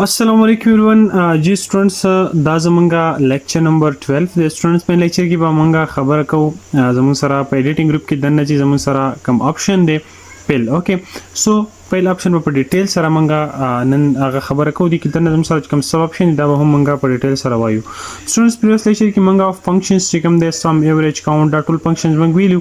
अस्सलाम वालेकुम एवरीवन जी स्टूडेंट्स دا زمونږه لیکچر نمبر 12 د سټوډنټس په لیکچر کې به مونږه خبره کوو زموږ سره په ایډیټینګ گروپ کې دنه چې زموږ سره کوم اپشن دی پیل اوکے سو پیل اپشن په ډیټیل سره مونږه نن هغه خبره کوو د کې دنه زموږ سره کوم سب اپشن دا به هم مونږه په ډیټیل سره وایو سټوډنټس پریویس لیکچر کې مونږه فنکشنز چې کوم دی سم ایوریج کاونټ دا ټول فنکشنز مونږ ویلو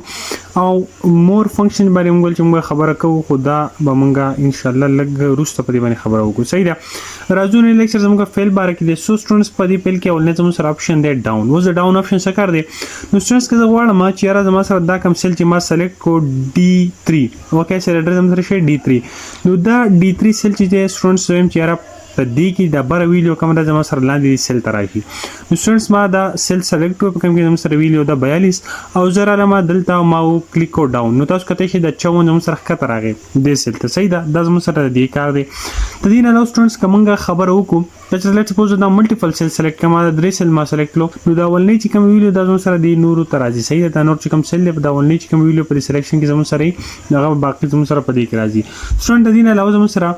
او مور فنکشن باندې مونږ چې مونږه خبره کوو خو دا به مونږه ان شاء الله لږ وروسته په دې باندې خبره وکړو صحیح ده راځو نن لیکچر زموږه فیل باره کې دی سو سټوډنټس په دې فیل کې اول نه زموږ سره اپشن دی ډاون وز د ډاون اپشن څه کار دی نو سټوډنټس کې زه غواړم چې یاره زما سره دا کوم سیل چې ما سلیکټ کو D3 اوکې سره اډرس هم سره شي D3 نو دا D3 سیل چې دی سټوډنټس وایم چې یاره په دې کې د بر ویډیو کوم د زما سره لاندې سیل ته راشي نو سټوډنټس ما دا سیل سلیکټ کړو په کوم کې زما سره ویډیو دا 42 او زه راغلم دلته ما کلیک کو ډاون نو تاسو کته شي د 54 زما سره ښکته راغی دې سیل ته صحیح ده دا زما سره دی کار دی د دې نه نو سټوډنټس کومه خبر وکړو چې لیټس سپوز دا ملټیپل سیل سلیکټ کما د درې سیل ما سلیکټ کړو نو دا ولنی چې کوم ویډیو دا زما سره دی نورو ته راځي صحیح ده دا نور چې کوم سیل دی دا ولنی چې کوم ویډیو په سلیکشن کې زما سره هغه باقي زما سره په دې کې راځي سټوډنټ د دې نه علاوه زما سره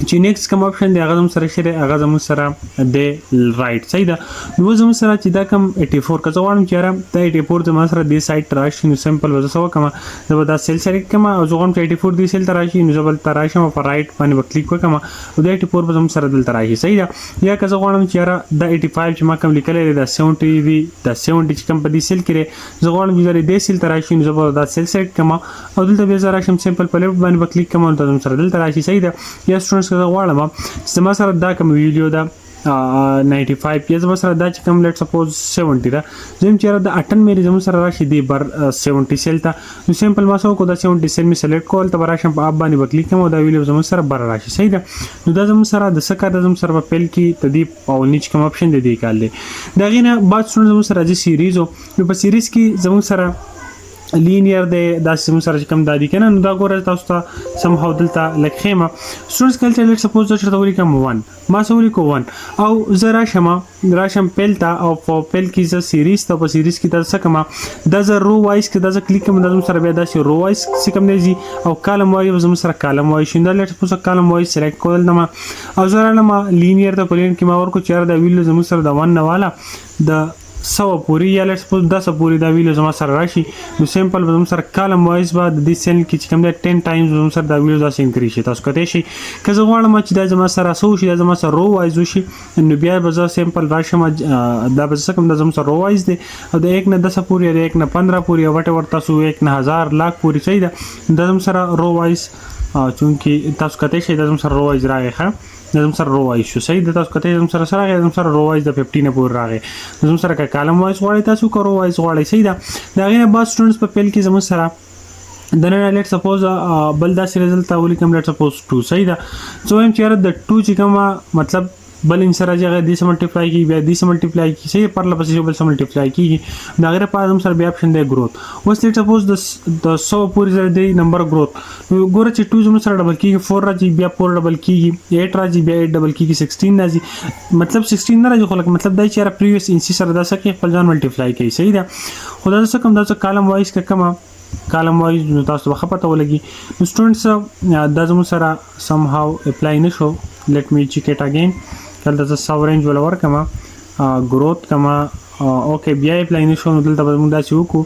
چې نیکست کوم اپشن دی هغه زموږ سره شته هغه زموږ سره د رائټ صحیح ده نو زموږ سره چې دا کوم 84 که زه غواړم چې یاره دا 84 زما سره د سایت راشي نو سمپل وځه سو کوم زه به دا سیل سلیکټ کوم او زه غواړم چې 84 د سیل ته راشي نو زه بل ته راشم په رائټ باندې به کلیک وکم او دا 84 به زموږ سره دلته راشي صحیح ده یا که زه غواړم چې یاره دا 85 چې ما کوم لیکلی دی دا 70 دی دا 70 چې کوم په دې سیل کې دی زه غواړم چې د سیل ته راشي نو زه به دا سیل سلیکټ کوم او دلته به زه راشم سمپل په لیفټ باندې به کلیک کوم او زموږ سره دلته راشي صحیح ده یا سټوډنټس که زه غواړم زما سره دا کوم ویډیو دا 95 یا زما سره دا چې کوم لیټ سپوز 70 دا زم چې دا 18 مې زما سره راشي دی بر 70 سیل ته نو سمپل ما سو کو دا 70 سیل می سلیکټ کول ته راشم په اپ باندې وکلیک کوم دا ویډیو زما سره بر راشي صحیح ده نو دا زما سره د سکه د زما سره په پیل کې تدې او نیچ کوم اپشن دی کال دی دا غینه بعد څونه زما سره د سیریز او په سیریز کې زما سره لینیر دی دا سم سره کوم دادی کنه نو دا ګوره تاسو ته سم هاو دلته لکھېما سټوډنټس کله لیټ سپوز چې تاسو کوم 1 ما سوري کو 1 او زرا راشم پلتا او په پل کې ز سیریز ته په سیریز کې تاسو کما د ز رو وایس کې د ز کلیک کوم د سره بیا د رو وایس کوم دی او کالم وایس زم سره کالم وایس شیندا لیټ سپوز کالم وایس سلیکټ کول نما او زرا نما لینیر ته پلین کې ما ورکو چیر د ویل زم سره د 1 نواله د سو پوری یا لیټس سپوز 10 پوری دا ویډیو زما سره راشي نو سمپل زما سره کالم وایز بعد د سیل کې کوم د 10 ټایمز زما سره دا ویډیو داسې انکریز شي تاسو کته شي که زه غواړم چې دا زما سره سو شي دا زما سره رو وایز شي نو بیا به زه سمپل راشم دا به څه کوم د زما سره رو وایز دی او د 1 نه 10 پوری یا 1 نه 15 پوری وټ ور تاسو 1 نه 1000 لاک پوری صحیح ده د زما سره رو وایز چونکی تاسو کته شي د زما سره رو وایز راغی ښه زم سره رو وایس شو صحیح د تاسو کته زم سره سره زم سره رو وایس د 15 پور راغی زم سره کالم وایس غواړی تاسو کو رو وایس غواړی صحیح ده دا غینه با سټوډنټس په پیل کې زم سره د نن لیټ سپوز بل دا سره رزلټ اولی کوم لیټ سپوز 2 صحیح ده سو هم چیرې د 2 چې کوم مطلب بل ان سره چې د ملټیپلای کی بیا د ملټیپلای کی صحیح پر لپس بل ملټیپلای کی دا غیر په اعظم سره بیا اپشن دی گروث اوس لیټ سپوز د 100 پوری زره دی نمبر گروث ګوره چې 2 زم سره ډبل کیږي 4 راځي بیا 4 ډبل کیږي 8 راځي بیا 8 ډبل کیږي 16 راځي مطلب 16 نه راځي خو لکه مطلب دا چې پریویس انسی سره دا سکه خپل ځان ملټیپلای کوي صحیح ده خدای څه کوم دا کالم وایس کما کالم وایز نو تاسو به پته ولګي نو سټوډنټس دا زموږ سره سم هاو اپلای نشو لیټ می چیک اټ اگین کله د ساو رینج ولور کما گروث کما اوکے بیا اپلای نشو نو دلته به موږ دا چې وکړو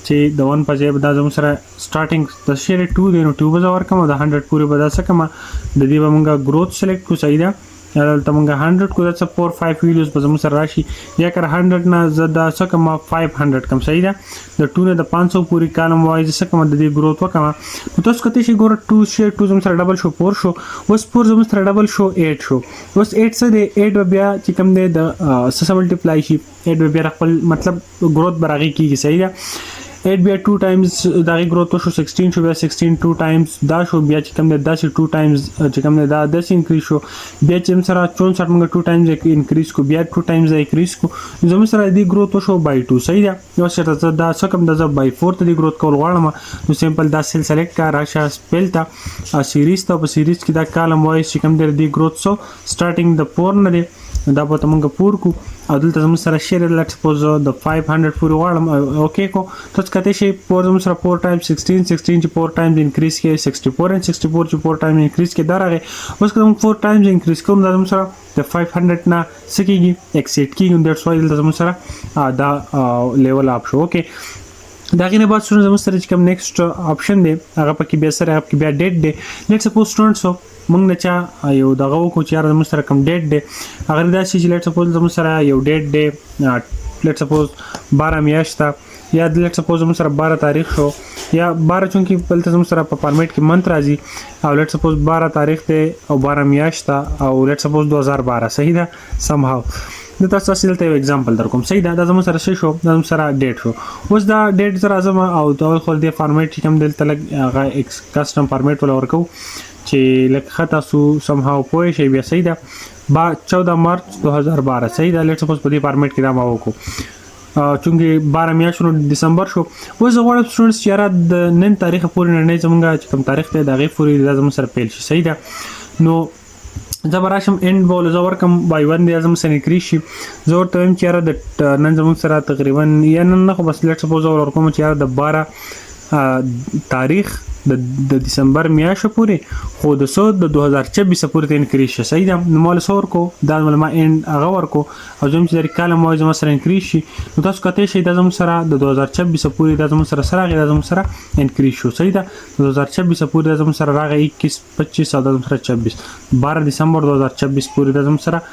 چې د 1 په ځای دا زموږ سره سټارټینګ د شیر 2 دی نو 2 به ور کما د 100 پوری به دا څه کما د دې به موږ گروث سلیکټ کو صحیح ده دلته موږ 100 کو دا 4 5 ویډیوز به زموږ سره راشي یا کر 100 نه زدا څه کما 500 کم صحیح ده د 2 نه د 500 پوری کالم وایز څه کما د دې گروث وکما نو تاسو کته شي ګور 2 شیر 2 زموږ سره ډبل شو 4 شو اوس 4 زموږ سره ډبل شو 8 شو اوس 8 سره د 8 بیا چې کوم د څه ملټیپلای شي 8 بیا خپل مطلب گروث برابر کیږي صحیح ده 8 بیا 2 ټایمز دا گروث شو 16 شو بیا 16 2 ټایمز دا شو بیا چې کوم د 10 2 ټایمز چې کوم دا 10 انکریز شو بیا چې سره 64 موږ 2 ټایمز انکریز کو بیا 2 ټایمز انکریز کو زموږ سره دی گروث شو بای 2 صحیح ده یو څه دا څه کوم د بای 4 ته دی گروث کول غواړم نو سمپل دا سیل سلیکټ کا راشه سپیل ته سیریز ته په سیریز کې دا کالم وایس چې کوم د دی گروث سو سټارټینګ د 4 نه دی دا به ته موږ پور کو او دلته زموږ سره شیر لیټ سپوز د 500 پورې غواړم اوکې کو تاسو کته شي پور زموږ سره 4 ټایم 16 چې 4 ټایم انکریز کې 64 and 64 چې 4 ټایم انکریز کې درغه اوس کوم 4 ټایم انکریز کوم دا زموږ سره د 500 نه سکیږي ایکسیټ کیږي دیټس وای دلته زموږ سره دا لیول اپ شو اوکې دا غینه بعد سره زموږ سره چې کوم نیکسټ اپشن دی هغه پکې بیا سره هغه بیا ډیټ دی لیټس سپوز سټوډنټس موږ نه چا یو دغه وکړو چې یار زموږ سره کوم ډیټ دی هغه دا چې لیټس سپوز زموږ سره یو ډیټ دی لیټس سپوز 12 میاشت یا لیټس سپوز زموږ سره 12 تاریخ شو یا 12 چونکی بلته زموږ سره په فارمیټ کې منت راځي او لیټس سپوز 12 تاریخ ته او 12 میاشت او لیټس سپوز 2012 صحیح ده سم هاو د تاسو دلته یو اگزامپل در کوم صحیح ده زموږ سره شو زموږ سره ډیټ شو اوس دا ډیټ سره اعظم او دا خو د فارمیټ چې کوم دلته لګ هغه کسٹم فارمیټ ول ورکو چې لکه خطا سو سم هاو پوه شي بیا صحیح ده 14 مارچ 2012 صحیح ده لیټس سپوز په دې فارمیټ کې دا ما وکړو چونکه 12 میاشتو دسمبر شو اوس غواړم سټوډنټس چې را د نن تاریخ پورې نه زمونږ چې کوم تاریخ ته دغه پورې لازم سره پیل شي صحیح ده نو زبراشم اند بول زور کم بای ون دی ازم سن انکریز شي زور ته هم چیرې د نن زموږ سره تقریبا یا نن نه خو بس لیټ سپوز اور کوم چیرې د 12 تاریخ د دسمبر میاشت پورې خو د سود د 2024 پورې انکریز شي صحیح ده مال سور کو دا ما اند هغه ورکو او زم چې د کالم وای زم سره انکریز شي نو تاسو کته شي د زم سره د 2024 پورې د زم سره سره د زم سره انکریز شو صحیح ده 2024 پورې د زم سره راغی 21 25 او د زم سره 24 12 دسمبر 2024 پورې د زم سره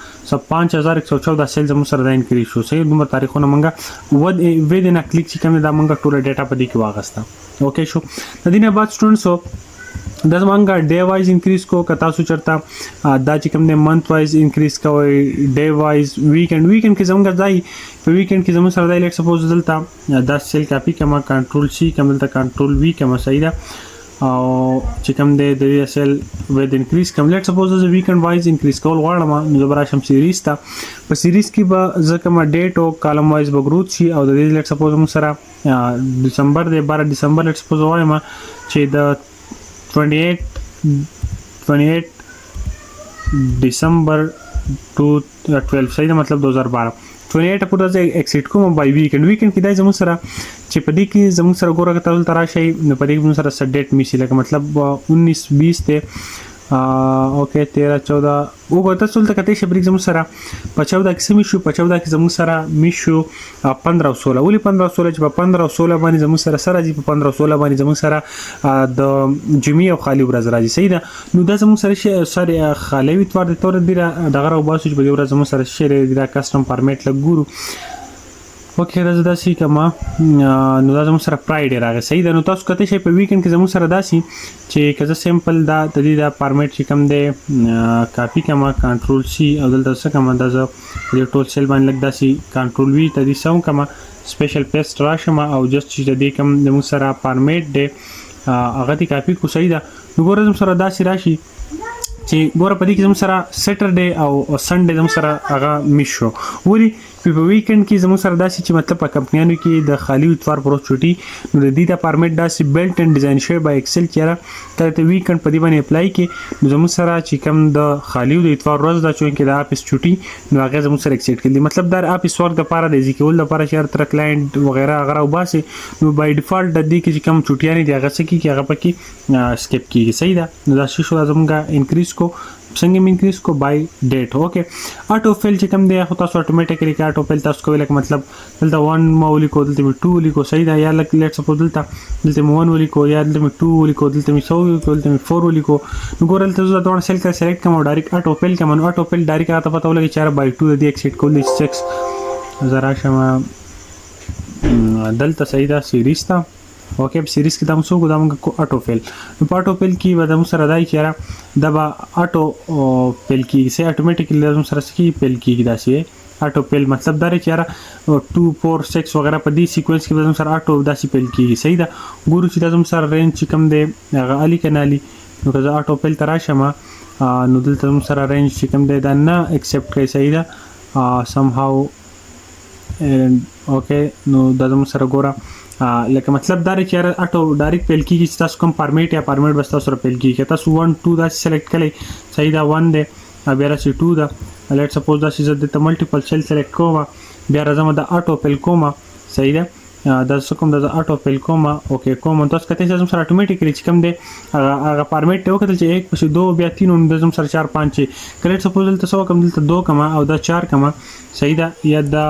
5114 سیل زم سره د انکریز شو صحیح دومره تاریخونه منګه ود ویدن کلیک چې کوم دا منګه ټول ډیټا په دې کې واغستا اوکې شو د دینه بعد سټوډنټس د زمونږه ډے وایز انکریز کو کتا سو چرتا دا چې کوم د منث وایز انکریز کوي ډے وایز ویکند کې زمونږه ځای په ویکند کې زموږ سره د لیټ سپوز دلته دا سیل کاپی کما کنټرول سی کوم دلته کنټرول وی کما صحیح ده او چې کوم د دې سیل ود انکریز کوم لیټ سپوز د ویکند وایز انکریز کول غواړم نو زبراشم سیریز ته په سیریز کې به ځکه ما ډیټ او کالم وایز به گروث شي او د دې لیټ سپوز موږ سره دسمبر د 12 دسمبر لیټ سپوز وایم چې د 28 دسمبر 2012 صحیح ده مطلب 2012 28 پورې ځای ایکسیټ کوم بای ویکند کې دای زموږ سره چې په دې کې زموږ سره ګوره کتل تر شي په دې کې زموږ سره سډیټ میسي لکه مطلب 19 20 ته اوکې 13 14 وګورئ تاسو ته کته شي بریک زموږ سره په 14 کې سمې شو په 14 کې زموږ سره میشو 15 او 16 ولې 15 او 16 چې په 15 او 16 باندې زموږ سره راځي په 15 او 16 باندې زموږ سره د جمعې او خالی ورځ راځي صحیح ده نو دا زموږ سره خالی اتوار د تور دی دغه راو باسو چې په ورځ زموږ سره شیر د کسٹم فارمیټ لګورو اوکې راځه داسي کما نو دا زموږ سره فرایډے راغی صحیح ده نو تاسو کته شي په ویکند کې زموږ سره داسي چې کزه سیمپل دا د دې دا فارمیټ چې کوم دی کاپی کما کنټرول سی او دلته څه کما دا د ټول سیل باندې لګ داسي کنټرول وی ته دې سم کما سپیشل پیسټ راشم او جست چې دې کوم د موږ سره فارمیټ دی هغه دې کاپی کو صحیح ده نو ګوره زموږ سره داسي راشي چې ګوره په دې کې زموږ سره سټرډے او سنډے زموږ سره هغه میشو ولی په ویکند کې زموږ سره داسي چې مطلب په کمپنیانو کې د خالی اتوار پروت چټي نو د دې د فارمیټ داسي بلټ اند ډیزاین شوی بای ایکسل چیرې ته ویکند په دې باندې اپلای کې نو زموږ سره چې کوم د خالی د اتوار ورځ دا چې کې د اپس چټي نو هغه زموږ سره ایکسپټ کړي مطلب دا اپس ورک د لپاره د ذکرول لپاره شهر تر کلاینټ وغیرہ هغه وباسي نو بای ډیفالت د دې کې چې کوم چټیانه دی هغه څه کې هغه پکې سکپ کیږي صحیح ده نو دا شیشو زموږه انکریز کو څنګه انکریز کو بای ډیټ اوکې اټو فیل چې کوم دی خو تاسو اتوماتیکلی کې اټو فیل تاسو کوی لکه مطلب دلته 1 مولی کو دلته 2 لیکو صحیح ده یا لیټ سپوز دلته 1 لیکو یا دلته 2 لیکو دلته 100 لیکو دلته 4 لیکو نو ګورل تاسو دا ټول سیل کا سلیکټ کوم ډایرکټ اټو فیل کوم اټو فیل ډایرکټ راته پته ولګي چې بای 2 د ایکسیټ کول 6 زرا شمه دلته صحیح ده سیریز تا اوکې سیریز کې تاسو کو دمو کو اټو فیل په اټو فیل کې ودم سره دای چیرې دبا اټو فیل کې سه اتوماتیکلی لازم سره سکی فیل کې داسي اټو فیل مطلب دا چیرې 2 4 6 وغیرہ په دې سیکوینس کې لازم سره اټو داسي فیل کې صحیح ده ګورو چې لازم سره رینج کم دی هغه الی کنالي نو که اټو فیل تراشمه نو دلته لازم سره رینج چې کم دی دا نه ایکسپټ کوي صحیح ده سم هاو اوکې نو دا زموږ سره ګوره لکه مطلب دا چې اټو ډایرکټ پیل کیږي چې تاسو کوم فارمیټ یا فارمیټ بس تاسو سره پیل کیږي تاسو 1 2 دا سلیکټ کړئ صحیح دا 1 دی بیا راځي 2 دا لیټ سپوز دا چې زه د ملټیپل سیل سلیکټ کوم بیا راځم د اټو فل کوم صحیح ده دا څه کوم د اټو فل کوم اوکې کوم تاسو کته چې زم سره اتوماتیکلی چې کوم دی هغه فارمیټ ته وکړل چې 1 پسې 2 بیا 3 نو د زم سره 4 5 چې کلیټ سپوز دلته سو کوم دلته 2 کما او دا 4 کما صحیح ده یا دا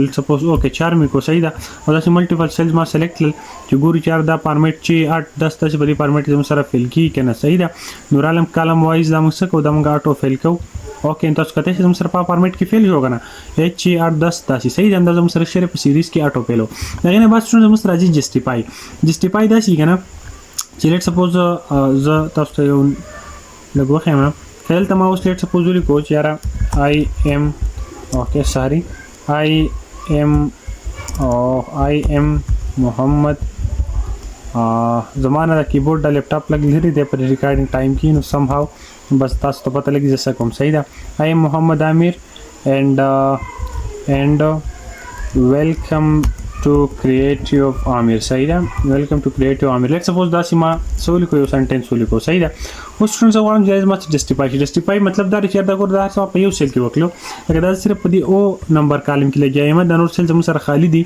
لیټ سپوز اوکې 4 می کو صحیح ده او دا چې ملټیپل سیلز ما سلیکټ کړل چې ګوري 4 دا فارمیټ چې 8 10 ته په دې فارمیټ زم سره فل کی کنه صحیح ده نور عالم کالم وایز دا موږ څه کو دا موږ اټو فل کو اوکې تاسو کته چې زم سره په فارمیټ کې فیل شو کنه h 8 10 تاسو صحیح ده انداز زم سره شری په سیریز کې اټو فیلو دغه نه بعد څنګه زم سره راځي جسټیفای دا شي کنه چې لیټ سپوز ز تاسو ته یو لګو خمه فعل ته ما اوس لیټ سپوز ولیکو چې یاره I am اوکې سوري I am محمد زمانه د کیبورډ د لیپټاپ لګ لري د پر ریکارډینګ ټایم کې نو سم هاو بس تاسو ته پته لګي زه کوم صحیح ده I am محمد عامر and welcome to creative عامر صحیح ده welcome to creative عامر لیټس سپوز دا سیما سوال کو یو سنټنس ولیکو صحیح ده اوس څنګه غواړم جایز ما جسټیفای مطلب دا چې دا ګور دا څه په یو سیل کې وکړو لکه دا صرف په دې او نمبر کالم کې لګیایم دا نور سیل زموږ سره خالی دي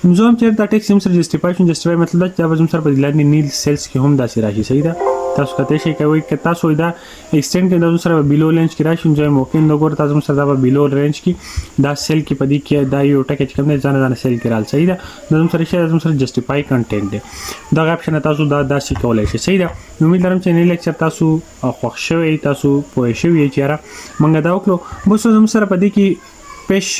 نو زم چې دا ټیکس هم سره جسټیفای مطلب دا چې زموږ سره په لاندې نیل سیلز کې هم داسې راشي صحیح ده تاسو کته شي کوي که تاسو دا ایکسټند کې د سره بیلو رینج کې راشي نو ممکن د ګور تاسو سره دا بیلو رینج کې دا سیل کې پدې کې دا یو ټکی چې کوم نه ځان سیل کې رال صحیح ده نو سره شي زموږ سره جسټیفای کنټینټ دی دا اپشن تاسو دا شي کولای شي صحیح ده امید لرم چې نه لیکچر تاسو خوښ شوی تاسو پوه شوی چې را مونږ دا وکړو بس زموږ سره پدې کې پېش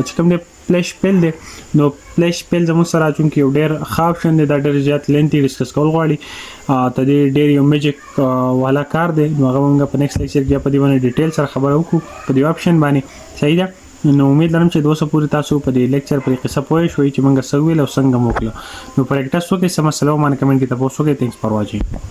چې کوم نه فلیش پیل دی نو فلیش پیل زموږ سره چونکې یو ډېر ښه آپشن دی دا ډېر زیات لینتي ډسکس کول غواړي ته دې ډېر یو میجیک والا کار دی نو هغه موږ په نیکسټ لیکچر کې په دې باندې ډیټیل سره خبره وکړو په دې آپشن باندې صحیح ده نو امید لرم چې دوسه پوری تاسو په دې لیکچر پر قصه پوه شئ چې موږ څه ویل او څنګه موکړو نو پریکټس وکړئ سم سلام باندې کمنټ کې تاسو کې تھینکس فار واچینګ